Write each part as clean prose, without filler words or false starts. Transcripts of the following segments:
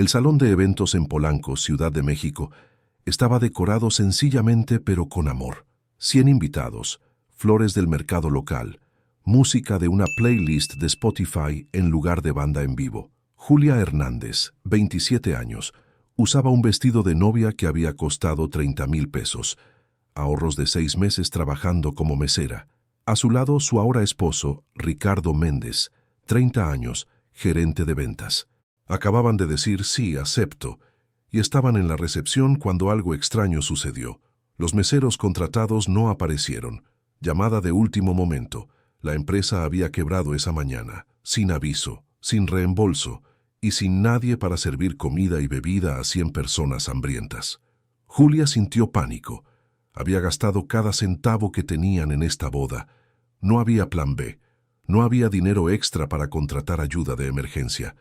El salón de eventos en Polanco, Ciudad de México, estaba decorado sencillamente pero con amor. 100 invitados, flores del mercado local, música de una playlist de Spotify en lugar de banda en vivo. Julia Hernández, 27 años, usaba un vestido de novia que había costado 30,000 pesos, ahorros de 6 meses trabajando como mesera. A su lado, su ahora esposo, Ricardo Méndez, 30 años, gerente de ventas. Acababan de decir sí, acepto, y estaban en la recepción cuando algo extraño sucedió. Los meseros contratados no aparecieron. Llamada de último momento. La empresa había quebrado esa mañana, sin aviso, sin reembolso, y sin nadie para servir comida y bebida a 100 personas hambrientas. Julia sintió pánico. Había gastado cada centavo que tenían en esta boda. No había plan B. No había dinero extra para contratar ayuda de emergencia.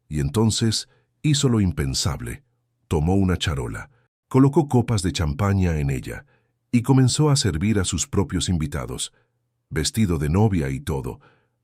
Y entonces hizo lo impensable. Tomó una charola, colocó copas de champaña en ella y comenzó a servir a sus propios invitados. Vestido de novia y todo.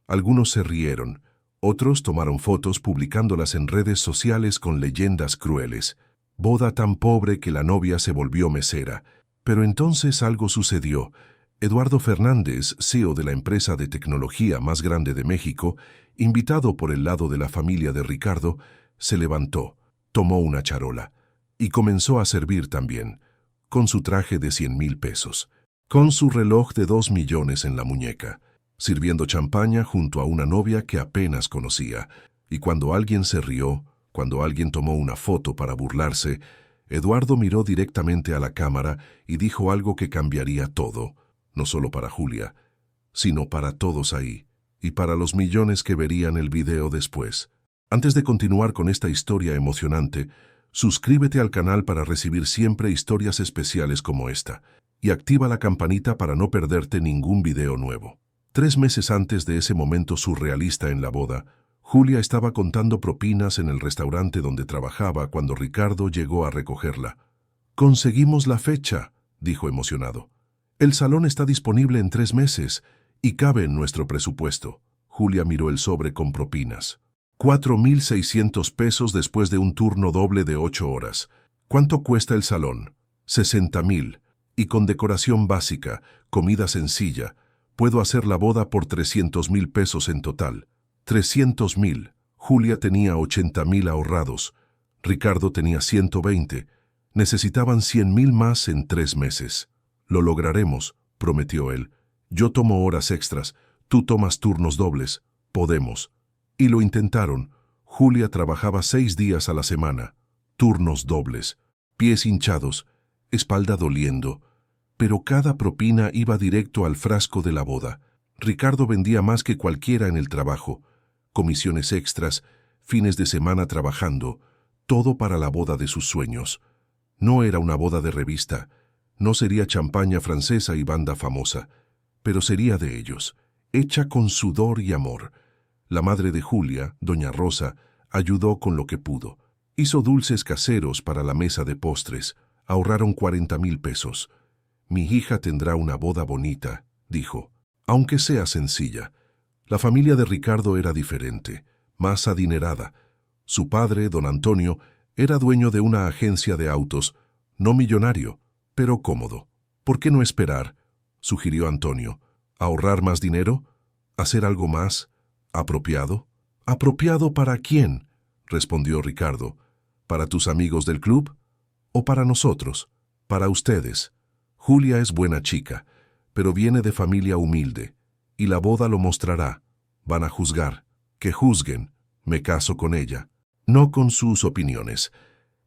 Algunos se rieron, otros tomaron fotos publicándolas en redes sociales con leyendas crueles. Boda tan pobre que la novia se volvió mesera. Pero entonces algo sucedió. Eduardo Fernández, CEO de la empresa de tecnología más grande de México, invitado por el lado de la familia de Ricardo, se levantó, tomó una charola y comenzó a servir también, con su traje de 100,000 pesos, con su reloj de 2 millones en la muñeca, sirviendo champaña junto a una novia que apenas conocía. Y cuando alguien se rió, cuando alguien tomó una foto para burlarse, Eduardo miró directamente a la cámara y dijo algo que cambiaría todo, no solo para Julia, sino para todos ahí, y para los millones que verían el video después. Antes de continuar con esta historia emocionante, suscríbete al canal para recibir siempre historias especiales como esta, y activa la campanita para no perderte ningún video nuevo. 3 meses antes de ese momento surrealista en la boda, Julia estaba contando propinas en el restaurante donde trabajaba cuando Ricardo llegó a recogerla. «Conseguimos la fecha», dijo emocionado. «El salón está disponible en 3 meses y cabe en nuestro presupuesto». Julia miró el sobre con propinas. 4,600 pesos después de un turno doble de 8 horas. ¿Cuánto cuesta el salón? 60,000. Y con decoración básica, comida sencilla, puedo hacer la boda por 300,000 pesos en total. 300,000. Julia tenía 80,000 ahorrados. Ricardo tenía 120. Necesitaban 100,000 más en 3 meses. «Lo lograremos», prometió él. «Yo tomo horas extras, tú tomas turnos dobles. Podemos». Y lo intentaron. Julia trabajaba 6 días a la semana. Turnos dobles, pies hinchados, espalda doliendo. Pero cada propina iba directo al frasco de la boda. Ricardo vendía más que cualquiera en el trabajo. Comisiones extras, fines de semana trabajando, todo para la boda de sus sueños. No era una boda de revista, no sería champaña francesa y banda famosa, pero sería de ellos, hecha con sudor y amor. La madre de Julia, doña Rosa, ayudó con lo que pudo. Hizo dulces caseros para la mesa de postres. Ahorraron 40,000 pesos. «Mi hija tendrá una boda bonita», dijo, «aunque sea sencilla». La familia de Ricardo era diferente, más adinerada. Su padre, don Antonio, era dueño de una agencia de autos, no millonario, pero cómodo. «¿Por qué no esperar?», sugirió Antonio. «¿Ahorrar más dinero? ¿Hacer algo más? ¿Apropiado?» «¿Apropiado para quién?», respondió Ricardo. «¿Para tus amigos del club? ¿O para nosotros? Para ustedes. Julia es buena chica, pero viene de familia humilde, y la boda lo mostrará. Van a juzgar. Que juzguen. Me caso con ella. No con sus opiniones».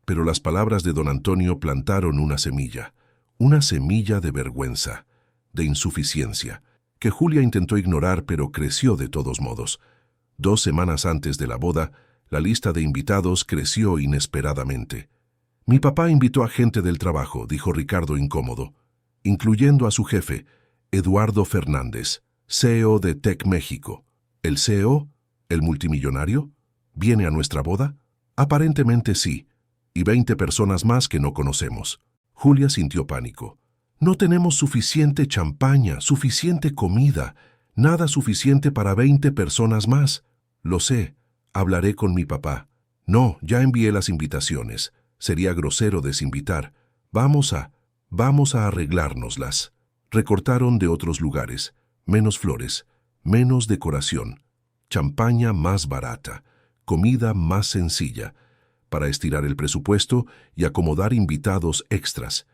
Pero las palabras de don Antonio plantaron una semilla de vergüenza, de insuficiencia, que Julia intentó ignorar pero creció de todos modos. 2 semanas antes de la boda, la lista de invitados creció inesperadamente. «Mi papá invitó a gente del trabajo», dijo Ricardo incómodo, incluyendo a su jefe, Eduardo Fernández, CEO de Tech México. «¿El CEO? ¿El multimillonario? ¿Viene a nuestra boda?» «Aparentemente sí, y 20 personas más que no conocemos». Julia sintió pánico. «No tenemos suficiente champaña, suficiente comida, nada suficiente para 20 personas más». «Lo sé, hablaré con mi papá». No, ya envié las invitaciones. Sería grosero desinvitar. Vamos a arreglárnoslas. Recortaron de otros lugares. Menos flores, menos decoración. Champaña más barata. Comida más sencilla. Para estirar el presupuesto y acomodar invitados extras.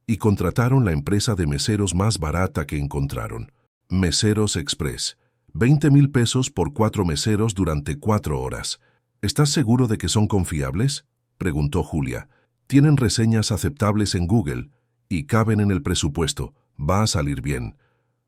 Y contrataron la empresa de meseros más barata que encontraron. Meseros Express. 20,000 pesos por 4 meseros durante 4 horas. ¿Estás seguro de que son confiables?, preguntó Julia. Tienen reseñas aceptables en Google y caben en el presupuesto. Va a salir bien.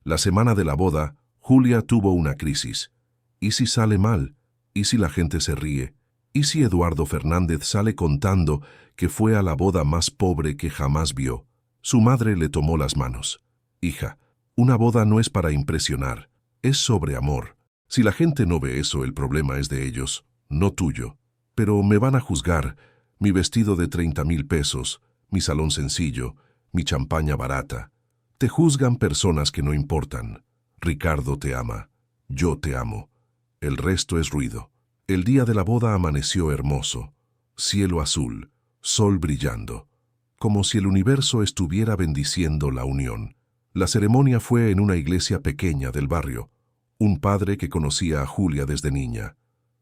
La semana de la boda, Julia tuvo una crisis. ¿Y si sale mal? ¿Y si la gente se ríe? ¿Y si Eduardo Fernández sale contando que fue a la boda más pobre que jamás vio? Su madre le tomó las manos. Hija, una boda no es para impresionar, es sobre amor. Si la gente no ve eso, el problema es de ellos, no tuyo. Pero me van a juzgar, mi vestido de 30,000 pesos, mi salón sencillo, mi champaña barata. Te juzgan personas que no importan. Ricardo te ama, yo te amo. El resto es ruido. El día de la boda amaneció hermoso. Cielo azul, sol brillando. Como si el universo estuviera bendiciendo la unión. La ceremonia fue en una iglesia pequeña del barrio. Un padre que conocía a Julia desde niña.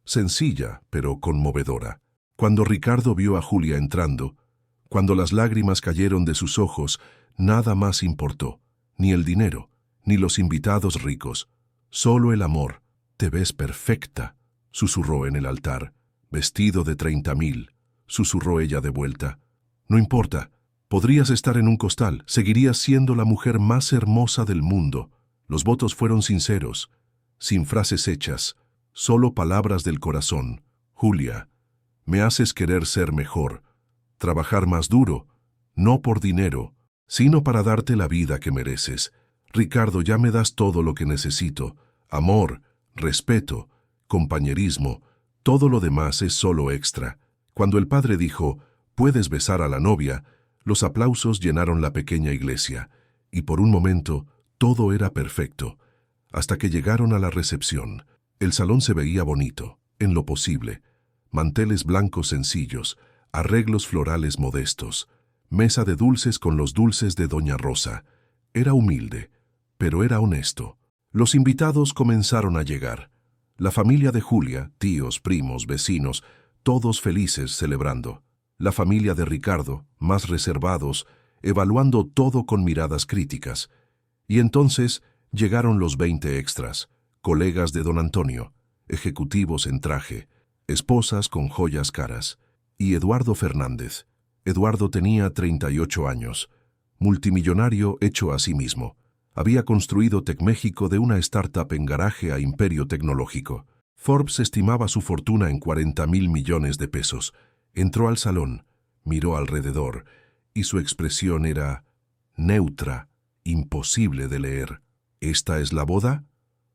Sencilla, pero conmovedora. Cuando Ricardo vio a Julia entrando, cuando las lágrimas cayeron de sus ojos, nada más importó. Ni el dinero, ni los invitados ricos. Solo el amor. Te ves perfecta, susurró en el altar. Vestido de 30,000, susurró ella de vuelta. No importa, podrías estar en un costal, seguirías siendo la mujer más hermosa del mundo. Los votos fueron sinceros, sin frases hechas, solo palabras del corazón. Julia, me haces querer ser mejor, trabajar más duro, no por dinero, sino para darte la vida que mereces. Ricardo, ya me das todo lo que necesito, amor, respeto, compañerismo, todo lo demás es solo extra. Cuando el padre dijo, puedes besar a la novia, los aplausos llenaron la pequeña iglesia, y por un momento todo era perfecto, hasta que llegaron a la recepción. El salón se veía bonito, en lo posible, manteles blancos sencillos, arreglos florales modestos, mesa de dulces con los dulces de Doña Rosa. Era humilde, pero era honesto. Los invitados comenzaron a llegar. La familia de Julia, tíos, primos, vecinos, todos felices celebrando. La familia de Ricardo, más reservados, evaluando todo con miradas críticas. Y entonces llegaron los 20 extras, colegas de don Antonio, ejecutivos en traje, esposas con joyas caras, y Eduardo Fernández. Eduardo tenía 38 años, multimillonario hecho a sí mismo. Había construido Tecméxico de una startup en garaje a imperio tecnológico. Forbes estimaba su fortuna en 40,000 millones de pesos. Entró al salón, miró alrededor, y su expresión era neutra, imposible de leer. ¿Esta es la boda?,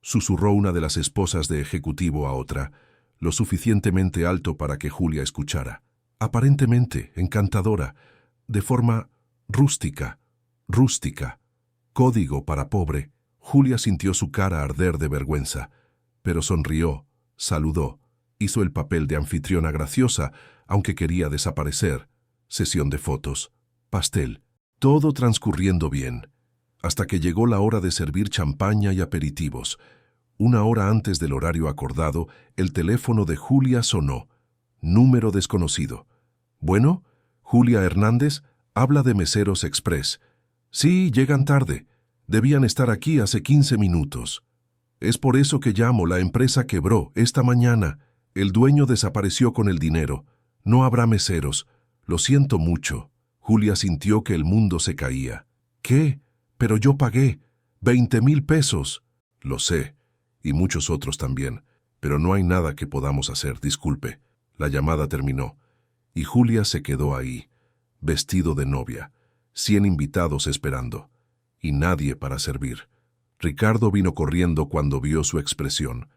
susurró una de las esposas de ejecutivo a otra, lo suficientemente alto para que Julia escuchara. Aparentemente encantadora, de forma rústica. Código para pobre. Julia sintió su cara arder de vergüenza, pero sonrió, saludó, hizo el papel de anfitriona graciosa, aunque quería desaparecer. Sesión de fotos, pastel, todo transcurriendo bien, hasta que llegó la hora de servir champaña y aperitivos. Una hora antes del horario acordado, el teléfono de Julia sonó. Número desconocido. Bueno, Julia Hernández, habla de Meseros Express. Sí, llegan tarde. Debían estar aquí hace 15 minutos. Es por eso que llamo, la empresa quebró esta mañana. El dueño desapareció con el dinero. No habrá meseros. Lo siento mucho. Julia sintió que el mundo se caía. ¿Qué? Pero yo pagué 20,000 pesos. Lo sé, y muchos otros también, pero no hay nada que podamos hacer, disculpe. La llamada terminó, y Julia se quedó ahí, vestido de novia, 100 invitados esperando, y nadie para servir. Ricardo vino corriendo cuando vio su expresión.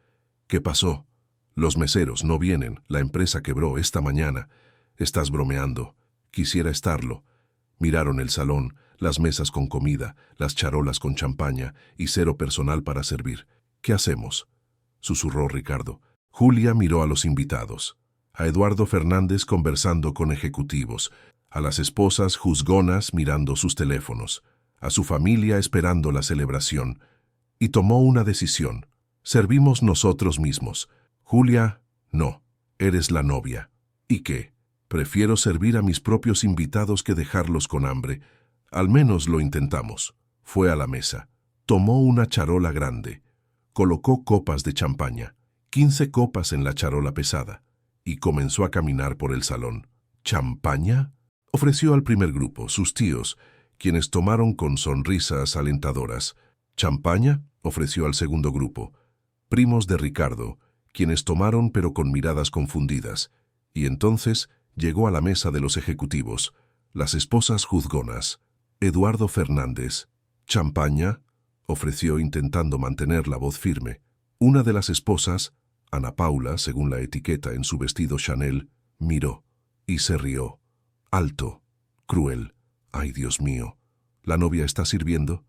¿Qué pasó? Los meseros no vienen, la empresa quebró esta mañana. Estás bromeando. Quisiera estarlo. Miraron el salón, las mesas con comida, las charolas con champaña y cero personal para servir. ¿Qué hacemos?, susurró Ricardo. Julia miró a los invitados. a Eduardo Fernández conversando con ejecutivos, a las esposas juzgonas mirando sus teléfonos, a su familia esperando la celebración, y tomó una decisión. Servimos nosotros mismos. Julia, no, eres la novia. ¿Y qué? Prefiero servir a mis propios invitados que dejarlos con hambre. Al menos lo intentamos. Fue a la mesa. Tomó una charola grande. Colocó copas de champaña, 15 copas en la charola pesada, y comenzó a caminar por el salón. ¿Champaña? Ofreció al primer grupo, sus tíos, quienes tomaron con sonrisas alentadoras. ¿Champaña? Ofreció al segundo grupo, primos de Ricardo, quienes tomaron pero con miradas confundidas. Y entonces llegó a la mesa de los ejecutivos, las esposas juzgonas. Eduardo Fernández. ¿Champaña? Ofreció intentando mantener la voz firme. Una de las esposas, Ana Paula, según la etiqueta en su vestido Chanel, miró y se rió. Alto, cruel. Ay, Dios mío. ¿La novia está sirviendo?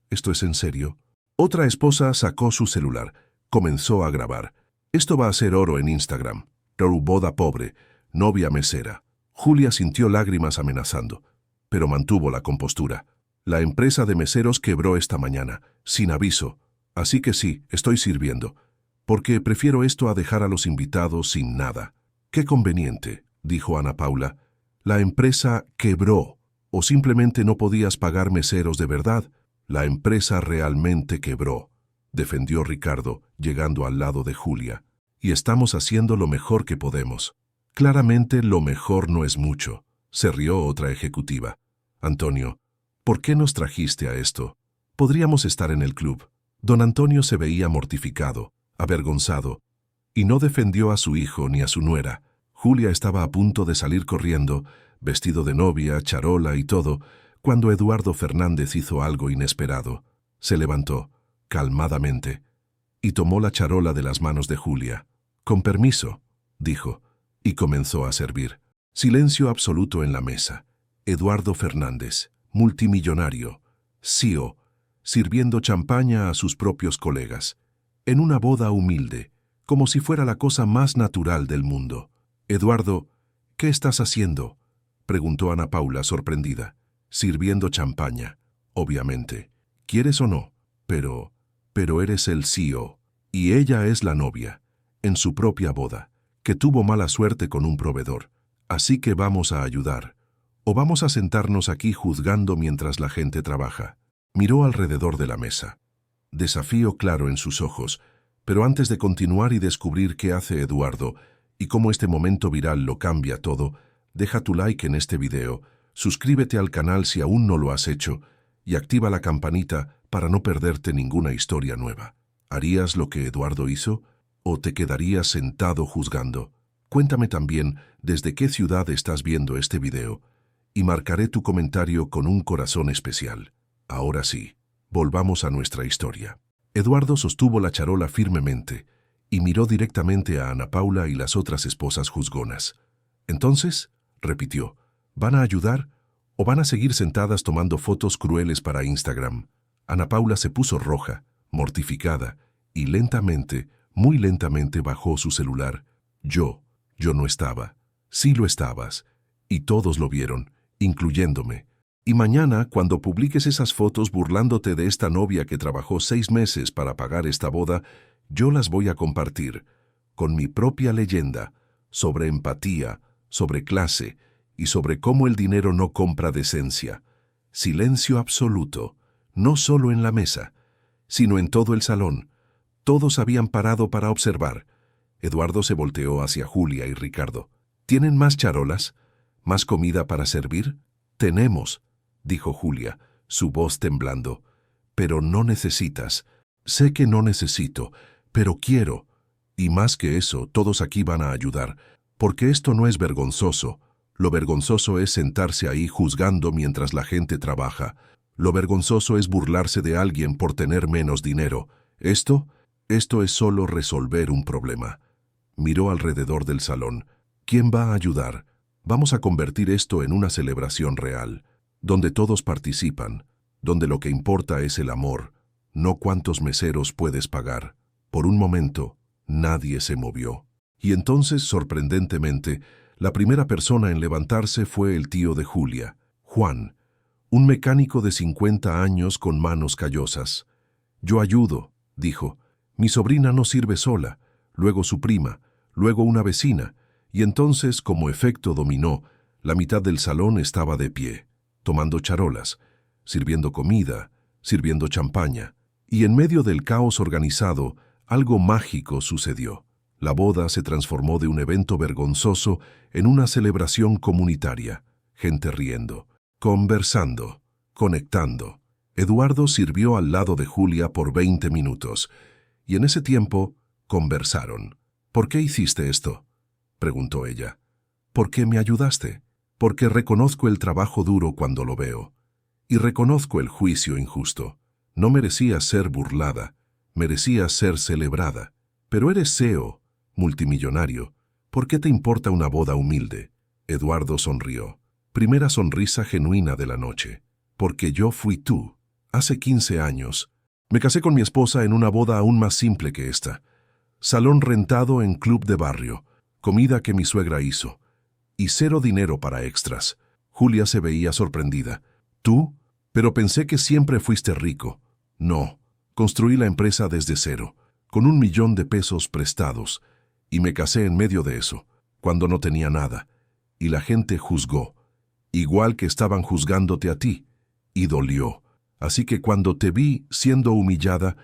¿Esto es en serio? Otra esposa sacó su celular. Comenzó a grabar. Esto va a ser oro en Instagram. Boda pobre, novia mesera. Julia sintió lágrimas amenazando, pero mantuvo la compostura. La empresa de meseros quebró esta mañana, sin aviso. Así que sí, estoy sirviendo, porque prefiero esto a dejar a los invitados sin nada. Qué conveniente, dijo Ana Paula. La empresa quebró, o simplemente no podías pagar meseros de verdad. La empresa realmente quebró, defendió Ricardo, llegando al lado de Julia. Y estamos haciendo lo mejor que podemos. Claramente lo mejor no es mucho, se rió otra ejecutiva. Antonio, ¿por qué nos trajiste a esto? Podríamos estar en el club. Don Antonio se veía mortificado, avergonzado, y no defendió a su hijo ni a su nuera. Julia estaba a punto de salir corriendo, vestido de novia, charola y todo, cuando Eduardo Fernández hizo algo inesperado. Se levantó, calmadamente, y tomó la charola de las manos de Julia. «Con permiso», dijo, y comenzó a servir. Silencio absoluto en la mesa. Eduardo Fernández, multimillonario, CEO, sirviendo champaña a sus propios colegas, en una boda humilde, como si fuera la cosa más natural del mundo. «Eduardo, ¿qué estás haciendo?», preguntó Ana Paula, sorprendida. «Sirviendo champaña, obviamente. ¿Quieres o no? Pero eres el CEO, y ella es la novia, en su propia boda, que tuvo mala suerte con un proveedor. Así que vamos a ayudar. ¿O vamos a sentarnos aquí juzgando mientras la gente trabaja?». Miró alrededor de la mesa. Desafío claro en sus ojos, pero antes de continuar y descubrir qué hace Eduardo y cómo este momento viral lo cambia todo, deja tu like en este video, suscríbete al canal si aún no lo has hecho y activa la campanita para no perderte ninguna historia nueva. ¿Harías lo que Eduardo hizo o te quedarías sentado juzgando? Cuéntame también desde qué ciudad estás viendo este video y marcaré tu comentario con un corazón especial. Ahora sí, volvamos a nuestra historia. Eduardo sostuvo la charola firmemente y miró directamente a Ana Paula y las otras esposas juzgonas. «Entonces», repitió, «¿van a ayudar o van a seguir sentadas tomando fotos crueles para Instagram?». Ana Paula se puso roja, mortificada, y lentamente, muy lentamente bajó su celular. Yo no estaba. Sí lo estabas. Y todos lo vieron, incluyéndome. Y mañana, cuando publiques esas fotos burlándote de esta novia que trabajó 6 meses para pagar esta boda, yo las voy a compartir, con mi propia leyenda, sobre empatía, sobre clase y sobre cómo el dinero no compra decencia. Silencio absoluto, no solo en la mesa, sino en todo el salón. Todos habían parado para observar. Eduardo se volteó hacia Julia y Ricardo. «¿Tienen más charolas? ¿Más comida para servir?». «Tenemos», dijo Julia, su voz temblando. «Pero no necesitas». «Sé que no necesito, pero quiero. Y más que eso, todos aquí van a ayudar, porque esto no es vergonzoso. Lo vergonzoso es sentarse ahí juzgando mientras la gente trabaja. Lo vergonzoso es burlarse de alguien por tener menos dinero. Esto es solo resolver un problema». Miró alrededor del salón. «¿Quién va a ayudar? Vamos a convertir esto en una celebración real, donde todos participan, donde lo que importa es el amor, no cuántos meseros puedes pagar». Por un momento, nadie se movió. Y entonces, sorprendentemente, la primera persona en levantarse fue el tío de Julia, Juan, un mecánico de 50 años con manos callosas. «Yo ayudo», dijo. «Mi sobrina no sirve sola, luego su prima, luego una vecina», y entonces, como efecto dominó, la mitad del salón estaba de pie, tomando charolas, sirviendo comida, sirviendo champaña. Y en medio del caos organizado, algo mágico sucedió. La boda se transformó de un evento vergonzoso en una celebración comunitaria. Gente riendo, conversando, conectando. Eduardo sirvió al lado de Julia por 20 minutos, y en ese tiempo conversaron. «¿Por qué hiciste esto?», preguntó ella. «¿Por qué me ayudaste?». «Porque reconozco el trabajo duro cuando lo veo. Y reconozco el juicio injusto. No merecías ser burlada, merecías ser celebrada. Pero eres CEO, multimillonario. ¿Por qué te importa una boda humilde?». Eduardo sonrió. Primera sonrisa genuina de la noche. «Porque yo fui tú. Hace 15 años. Me casé con mi esposa en una boda aún más simple que esta. Salón rentado en club de barrio. Comida que mi suegra hizo. Y cero dinero para extras». Julia se veía sorprendida. «¿Tú? Pero pensé que siempre fuiste rico». «No, construí la empresa desde cero, con 1 millón de pesos prestados, y me casé en medio de eso, cuando no tenía nada. Y la gente juzgó, igual que estaban juzgándote a ti, y dolió. Así que cuando te vi siendo humillada,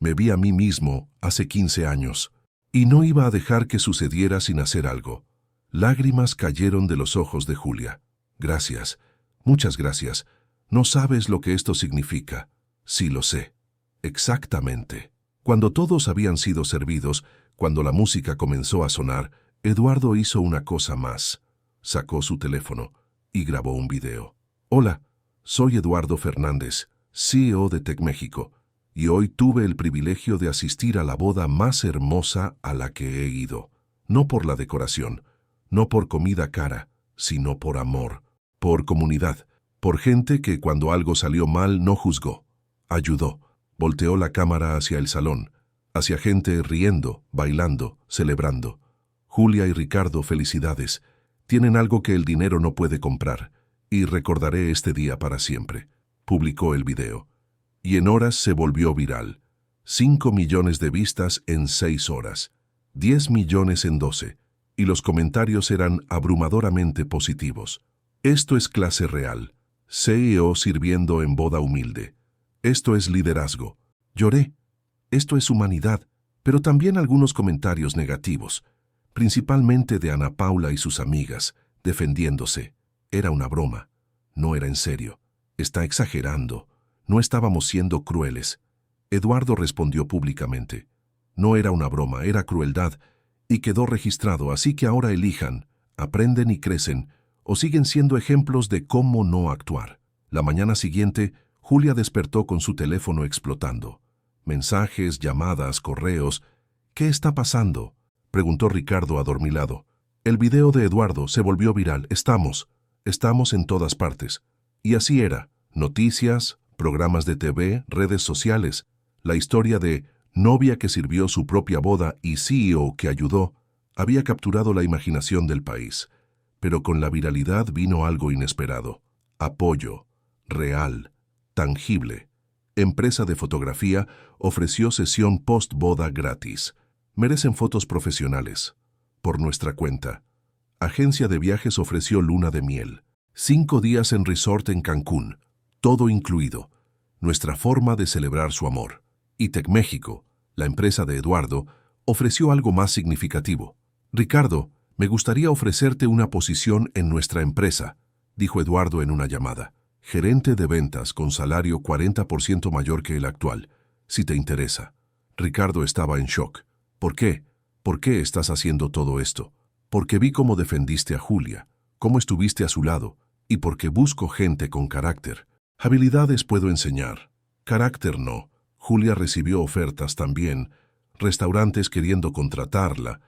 me vi a mí mismo hace 15 años, y no iba a dejar que sucediera sin hacer algo». Lágrimas cayeron de los ojos de Julia. «Gracias, muchas gracias. No sabes lo que esto significa». «Sí lo sé». «Exactamente». Cuando todos habían sido servidos, cuando la música comenzó a sonar, Eduardo hizo una cosa más. Sacó su teléfono y grabó un video. «Hola, soy Eduardo Fernández, CEO de TecMéxico, y hoy tuve el privilegio de asistir a la boda más hermosa a la que he ido. No por la decoración, no por comida cara, sino por amor, por comunidad, por gente que cuando algo salió mal no juzgó, ayudó». Volteó la cámara hacia el salón, hacia gente riendo, bailando, celebrando. «Julia y Ricardo, felicidades. Tienen algo que el dinero no puede comprar, y recordaré este día para siempre». Publicó el video. Y en horas se volvió viral. 5 millones de vistas en 6 horas, 10 millones en 12. Y los comentarios eran abrumadoramente positivos. «Esto es clase real. CEO sirviendo en boda humilde. Esto es liderazgo. Lloré. Esto es humanidad». Pero también algunos comentarios negativos, principalmente de Ana Paula y sus amigas, defendiéndose. «Era una broma. No era en serio. Está exagerando. No estábamos siendo crueles». Eduardo respondió públicamente. «No era una broma, era crueldad, y quedó registrado, así que ahora elijan, aprenden y crecen, o siguen siendo ejemplos de cómo no actuar». La mañana siguiente, Julia despertó con su teléfono explotando. Mensajes, llamadas, correos. «¿Qué está pasando?», preguntó Ricardo adormilado. «El video de Eduardo se volvió viral. Estamos en todas partes». Y así era. Noticias, programas de TV, redes sociales. La historia de novia que sirvió su propia boda y CEO que ayudó había capturado la imaginación del país. Pero con la viralidad vino algo inesperado. Apoyo. Real. Tangible. Empresa de fotografía ofreció sesión post-boda gratis. Merecen fotos profesionales. Por nuestra cuenta. Agencia de viajes ofreció luna de miel. 5 días en resort en Cancún. Todo incluido. Nuestra forma de celebrar su amor. Y TecMéxico, la empresa de Eduardo, ofreció algo más significativo. «Ricardo, me gustaría ofrecerte una posición en nuestra empresa», dijo Eduardo en una llamada. «Gerente de ventas con salario 40% mayor que el actual, si te interesa». Ricardo estaba en shock. «¿Por qué? ¿Por qué estás haciendo todo esto?». «Porque vi cómo defendiste a Julia, cómo estuviste a su lado, y porque busco gente con carácter. Habilidades puedo enseñar, carácter no». Julia recibió ofertas también, restaurantes queriendo contratarla,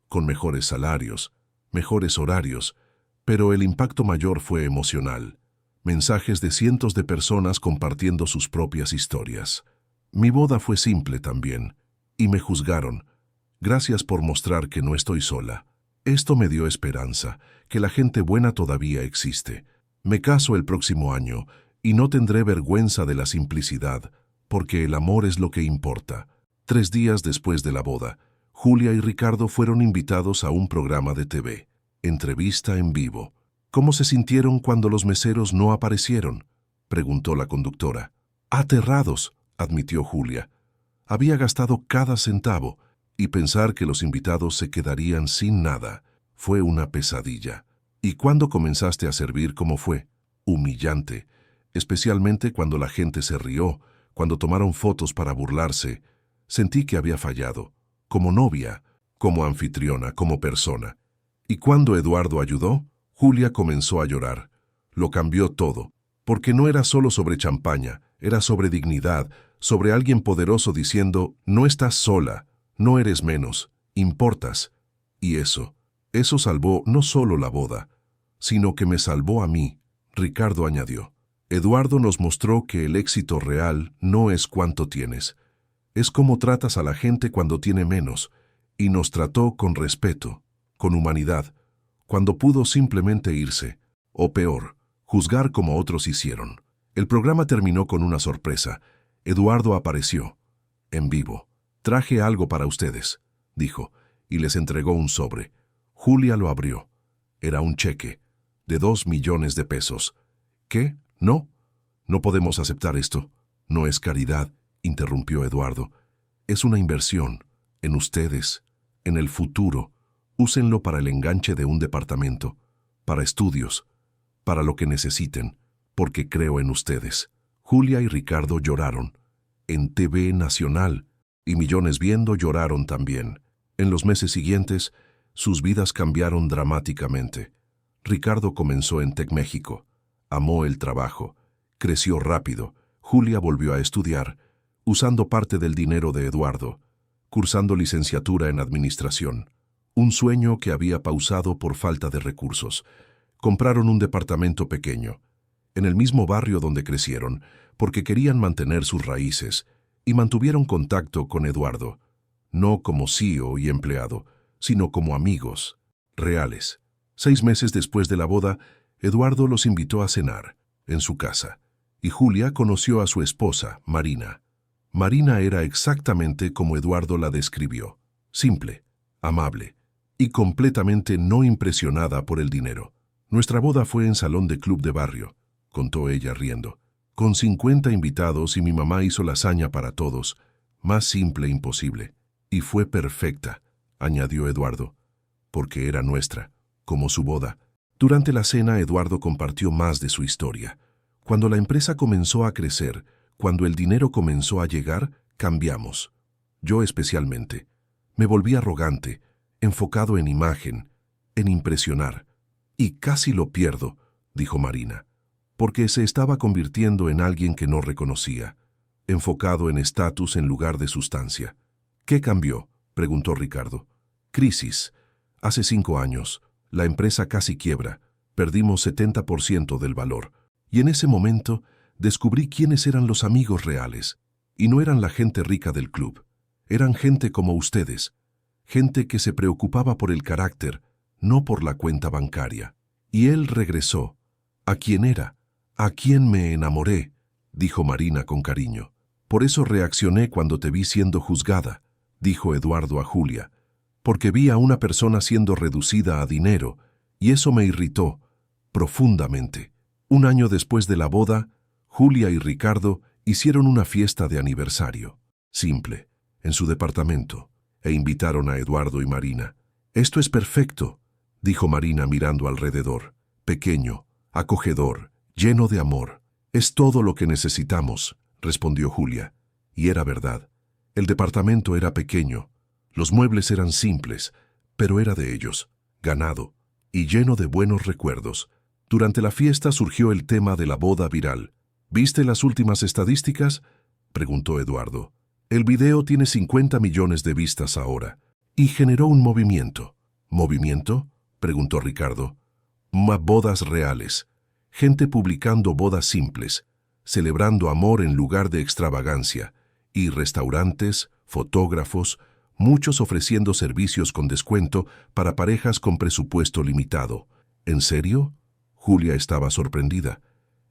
con mejores salarios, mejores horarios, pero el impacto mayor fue emocional. Mensajes de cientos de personas compartiendo sus propias historias. Mi boda fue simple también, y me juzgaron. Gracias por mostrar que no estoy sola. Esto me dio esperanza, que la gente buena todavía existe. Me caso el próximo año y no tendré vergüenza de la simplicidad, porque el amor es lo que importa. 3 días después de la boda, Julia y Ricardo fueron invitados a un programa de TV. Entrevista en vivo. ¿Cómo se sintieron cuando los meseros no aparecieron?, preguntó la conductora. Aterrados, admitió Julia. Había gastado cada centavo, y pensar que los invitados se quedarían sin nada fue una pesadilla. ¿Y cuándo comenzaste a servir, cómo fue? Humillante, especialmente cuando la gente se rió, cuando tomaron fotos para burlarse. Sentí que había fallado, como novia, como anfitriona, como persona. ¿Y cuando Eduardo ayudó? Julia comenzó a llorar. Lo cambió todo, porque no era solo sobre champaña, era sobre dignidad, sobre alguien poderoso diciendo, no estás sola, no eres menos, importas. Y eso salvó no solo la boda, sino que me salvó a mí, Ricardo añadió. Eduardo nos mostró que el éxito real no es cuánto tienes, es cómo tratas a la gente cuando tiene menos, y nos trató con respeto, con humanidad, cuando pudo simplemente irse, o peor, juzgar como otros hicieron. El programa terminó con una sorpresa. Eduardo apareció, en vivo. Traje algo para ustedes, dijo, y les entregó un sobre. Julia lo abrió. Era un cheque, de 2 millones de pesos. ¿Qué? ¿No? No podemos aceptar esto. No es caridad, interrumpió Eduardo. Es una inversión, en ustedes, en el futuro. Úsenlo para el enganche de un departamento, para estudios, para lo que necesiten, porque creo en ustedes. Julia y Ricardo lloraron. En TV Nacional, y millones viendo lloraron también. En los meses siguientes, sus vidas cambiaron dramáticamente. Ricardo comenzó en TecMéxico. Amó el trabajo. Creció rápido. Julia volvió a estudiar, usando parte del dinero de Eduardo, cursando licenciatura en administración. Un sueño que había pausado por falta de recursos. Compraron un departamento pequeño, en el mismo barrio donde crecieron, porque querían mantener sus raíces, y mantuvieron contacto con Eduardo, no como CEO y empleado, sino como amigos, reales. 6 meses después de la boda, Eduardo los invitó a cenar, en su casa, y Julia conoció a su esposa, Marina. Marina era exactamente como Eduardo la describió, simple, amable, y completamente no impresionada por el dinero. Nuestra boda fue en salón de club de barrio, contó ella riendo, con 50 invitados y mi mamá hizo lasaña para todos, más simple imposible. Y fue perfecta, añadió Eduardo, porque era nuestra, como su boda. Durante la cena, Eduardo compartió más de su historia. Cuando la empresa comenzó a crecer, cuando el dinero comenzó a llegar, cambiamos. Yo especialmente. Me volví arrogante, enfocado en imagen, en impresionar. Y casi lo pierdo, dijo Marina, porque se estaba convirtiendo en alguien que no reconocía, enfocado en estatus en lugar de sustancia. ¿Qué cambió?, preguntó Ricardo. Crisis. Hace 5 años, la empresa casi quiebra, perdimos 70% del valor, y en ese momento descubrí quiénes eran los amigos reales, y no eran la gente rica del club, eran gente como ustedes, gente que se preocupaba por el carácter, no por la cuenta bancaria. Y él regresó. ¿A quién era? ¿A quién me enamoré?, dijo Marina con cariño. Por eso reaccioné cuando te vi siendo juzgada, dijo Eduardo a Julia, porque vi a una persona siendo reducida a dinero, y eso me irritó profundamente. 1 año después de la boda, Julia y Ricardo hicieron una fiesta de aniversario, simple, en su departamento, e invitaron a Eduardo y Marina. Esto es perfecto, dijo Marina mirando alrededor, pequeño, acogedor, lleno de amor. Es todo lo que necesitamos, respondió Julia. Y era verdad. El departamento era pequeño, los muebles eran simples, pero era de ellos, ganado, y lleno de buenos recuerdos. Durante la fiesta surgió el tema de la boda viral. ¿Viste las últimas estadísticas?, preguntó Eduardo. El video tiene 50 millones de vistas ahora, y generó un movimiento. ¿Movimiento?, preguntó Ricardo. Bodas reales. Gente publicando bodas simples, celebrando amor en lugar de extravagancia, y restaurantes, fotógrafos, muchos ofreciendo servicios con descuento para parejas con presupuesto limitado. ¿En serio? Julia estaba sorprendida.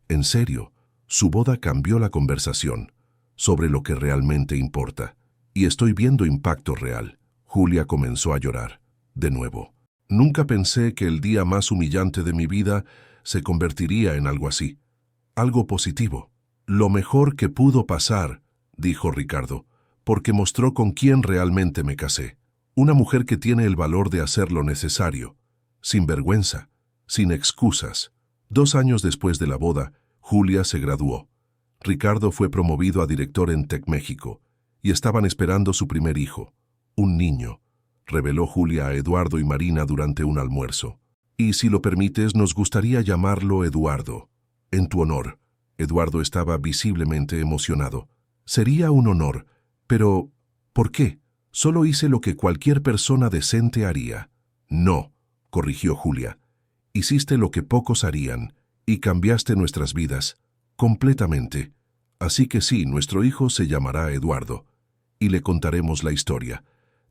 En serio, su boda cambió la conversación sobre lo que realmente importa. Y estoy viendo impacto real. Julia comenzó a llorar. De nuevo. Nunca pensé que el día más humillante de mi vida se convertiría en algo así. Algo positivo. Lo mejor que pudo pasar, dijo Ricardo, porque mostró con quién realmente me casé. Una mujer que tiene el valor de hacer lo necesario, sin vergüenza, sin excusas. 2 años después de la boda, Julia se graduó. Ricardo fue promovido a director en TecMéxico y estaban esperando su primer hijo, un niño, reveló Julia a Eduardo y Marina durante un almuerzo. Y si lo permites, nos gustaría llamarlo Eduardo, en tu honor. Eduardo estaba visiblemente emocionado. Sería un honor, pero ¿por qué? Solo hice lo que cualquier persona decente haría. No, corrigió Julia. Hiciste lo que pocos harían y cambiaste nuestras vidas, completamente. Así que sí, nuestro hijo se llamará Eduardo, y le contaremos la historia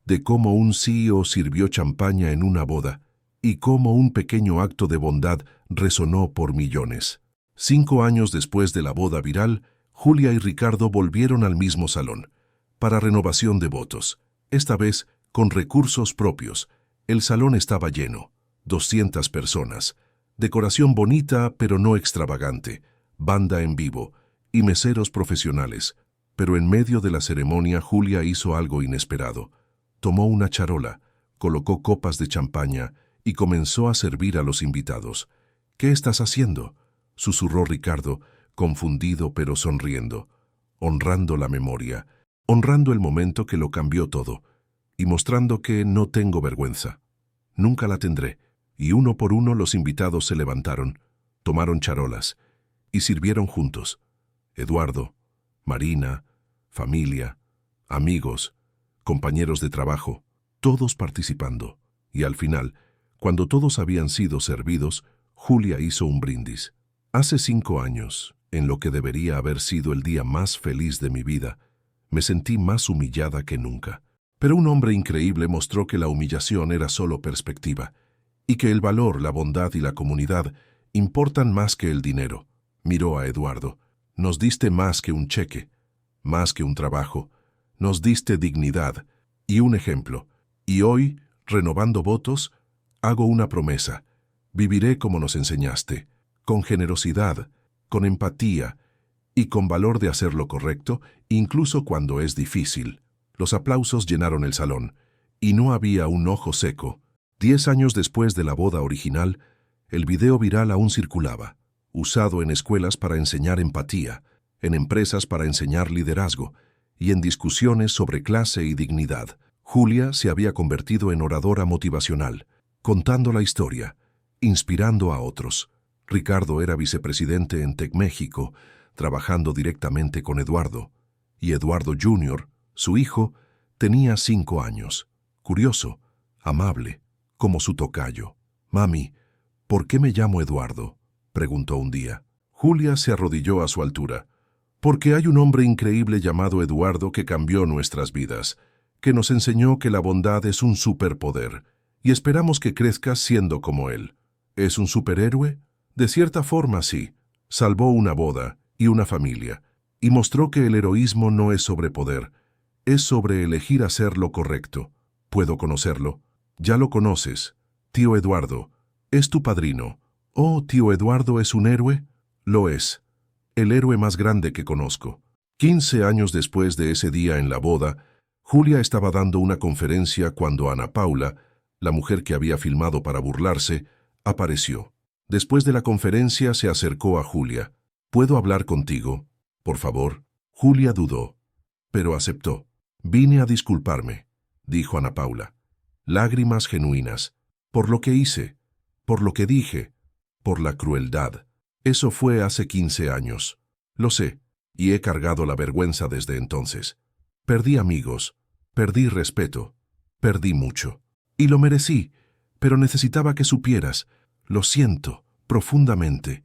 de cómo un CEO sirvió champaña en una boda y cómo un pequeño acto de bondad resonó por millones. 5 años después de la boda viral, Julia y Ricardo volvieron al mismo salón, para renovación de votos, esta vez con recursos propios. El salón estaba lleno, 200 personas, decoración bonita pero no extravagante, banda en vivo y meseros profesionales. Pero en medio de la ceremonia Julia hizo algo inesperado. Tomó una charola, colocó copas de champaña y comenzó a servir a los invitados. ¿Qué estás haciendo?, susurró Ricardo, confundido pero sonriendo. Honrando la memoria, honrando el momento que lo cambió todo, y mostrando que no tengo vergüenza. Nunca la tendré. Y uno por uno los invitados se levantaron, tomaron charolas y sirvieron juntos. Eduardo, Marina, familia, amigos, compañeros de trabajo, todos participando. Y al final, cuando todos habían sido servidos, Julia hizo un brindis. Hace 5 años, en lo que debería haber sido el día más feliz de mi vida, me sentí más humillada que nunca. Pero un hombre increíble mostró que la humillación era solo perspectiva, y que el valor, la bondad y la comunidad importan más que el dinero. Miró a Eduardo. Nos diste más que un cheque, más que un trabajo. Nos diste dignidad y un ejemplo. Y hoy, renovando votos, hago una promesa. Viviré como nos enseñaste, con generosidad, con empatía y con valor de hacer lo correcto, incluso cuando es difícil. Los aplausos llenaron el salón, y no había un ojo seco. 10 años después de la boda original, el video viral aún circulaba, usado en escuelas para enseñar empatía, en empresas para enseñar liderazgo y en discusiones sobre clase y dignidad. Julia se había convertido en oradora motivacional, contando la historia, inspirando a otros. Ricardo era vicepresidente en TecMéxico, trabajando directamente con Eduardo, y Eduardo Jr., su hijo, tenía 5 años, curioso, amable, como su tocayo. «Mami, ¿por qué me llamo Eduardo?», preguntó un día. Julia se arrodilló a su altura. «Porque hay un hombre increíble llamado Eduardo que cambió nuestras vidas, que nos enseñó que la bondad es un superpoder, y esperamos que crezcas siendo como él. ¿Es un superhéroe? De cierta forma sí. Salvó una boda y una familia, y mostró que el heroísmo no es sobre poder, es sobre elegir hacer lo correcto. ¿Puedo conocerlo?». «Ya lo conoces. Tío Eduardo. Es tu padrino». «Oh, tío Eduardo es un héroe». «Lo es. El héroe más grande que conozco». 15 años después de ese día en la boda, Julia estaba dando una conferencia cuando Ana Paula, la mujer que había filmado para burlarse, apareció. Después de la conferencia se acercó a Julia. «¿Puedo hablar contigo, por favor?». Julia dudó, pero aceptó. «Vine a disculparme», dijo Ana Paula. Lágrimas genuinas, por lo que hice, por lo que dije, por la crueldad. Eso fue hace 15 años. Lo sé, y he cargado la vergüenza desde entonces. Perdí amigos, perdí respeto, perdí mucho. Y lo merecí, pero necesitaba que supieras. Lo siento, profundamente.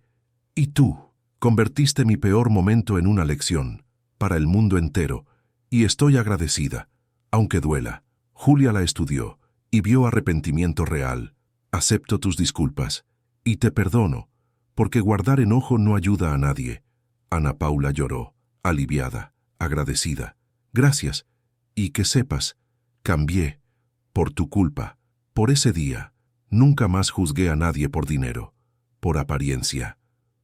Y tú, convertiste mi peor momento en una lección, para el mundo entero, y estoy agradecida, aunque duela». Julia la estudió y vio arrepentimiento real. Acepto tus disculpas y te perdono, porque guardar enojo no ayuda a nadie. Ana Paula lloró, aliviada, agradecida. Gracias, y que sepas, cambié, por tu culpa, por ese día. Nunca más juzgué a nadie por dinero, por apariencia,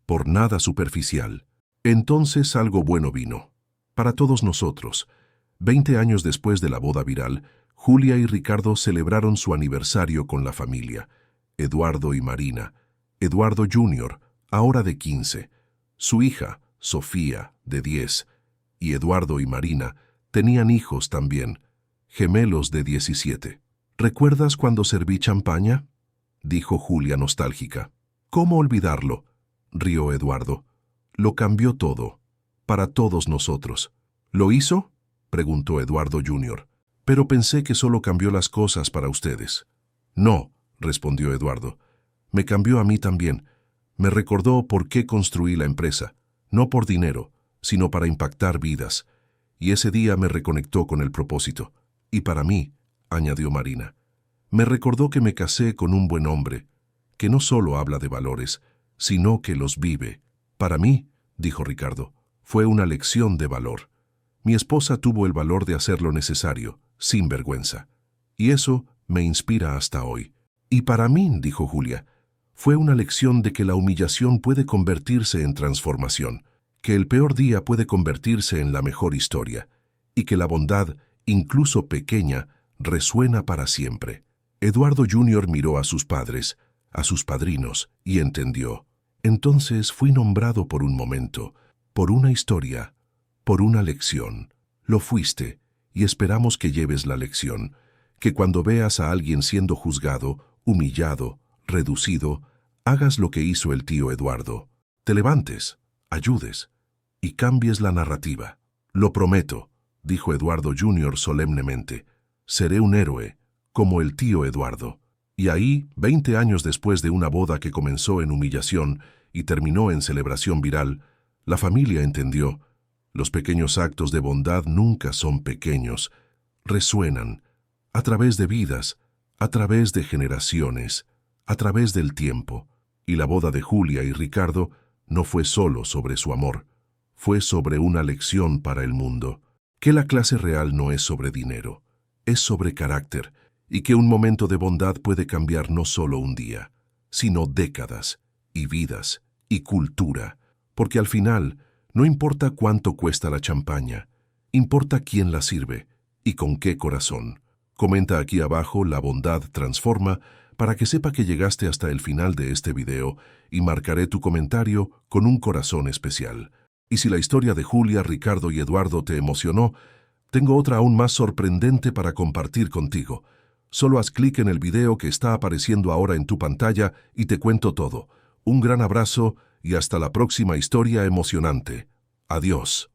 por nada superficial. Entonces algo bueno vino. Para todos nosotros. 20 años después de la boda viral, Julia y Ricardo celebraron su aniversario con la familia. Eduardo y Marina. Eduardo Jr., ahora de 15. Su hija, Sofía, de 10. Y Eduardo y Marina tenían hijos también, gemelos de 17. ¿Recuerdas cuando serví champaña?, dijo Julia nostálgica. ¿Cómo olvidarlo?, rió Eduardo. Lo cambió todo, para todos nosotros. ¿Lo hizo?, preguntó Eduardo Jr. Pero pensé que solo cambió las cosas para ustedes. No, respondió Eduardo. Me cambió a mí también. Me recordó por qué construí la empresa, no por dinero, sino para impactar vidas. Y ese día me reconectó con el propósito. Y para mí, añadió Marina, me recordó que me casé con un buen hombre, que no solo habla de valores, sino que los vive. Para mí, dijo Ricardo, fue una lección de valor. Mi esposa tuvo el valor de hacer lo necesario, sin vergüenza. Y eso me inspira hasta hoy. Y para mí, dijo Julia, fue una lección de que la humillación puede convertirse en transformación, que el peor día puede convertirse en la mejor historia, y que la bondad, incluso pequeña, resuena para siempre. Eduardo Jr. miró a sus padres, a sus padrinos, y entendió. Entonces fui nombrado por un momento, por una historia, por una lección. Lo fuiste, y esperamos que lleves la lección, que cuando veas a alguien siendo juzgado, humillado, reducido, hagas lo que hizo el tío Eduardo. Te levantes, ayudes, y cambies la narrativa. Lo prometo, dijo Eduardo Jr. solemnemente. Seré un héroe, como el tío Eduardo. Y ahí, 20 años después de una boda que comenzó en humillación y terminó en celebración viral, la familia entendió. Los pequeños actos de bondad nunca son pequeños. Resuenan, a través de vidas, a través de generaciones, a través del tiempo. Y la boda de Julia y Ricardo no fue solo sobre su amor, fue sobre una lección para el mundo, que la clase real no es sobre dinero, es sobre carácter, y que un momento de bondad puede cambiar no solo un día, sino décadas, y vidas, y cultura, porque al final no importa cuánto cuesta la champaña, importa quién la sirve y con qué corazón. Comenta aquí abajo "La bondad transforma" para que sepa que llegaste hasta el final de este video y marcaré tu comentario con un corazón especial. Y si la historia de Julia, Ricardo y Eduardo te emocionó, tengo otra aún más sorprendente para compartir contigo. Solo haz clic en el video que está apareciendo ahora en tu pantalla y te cuento todo. Un gran abrazo y hasta la próxima historia emocionante. Adiós.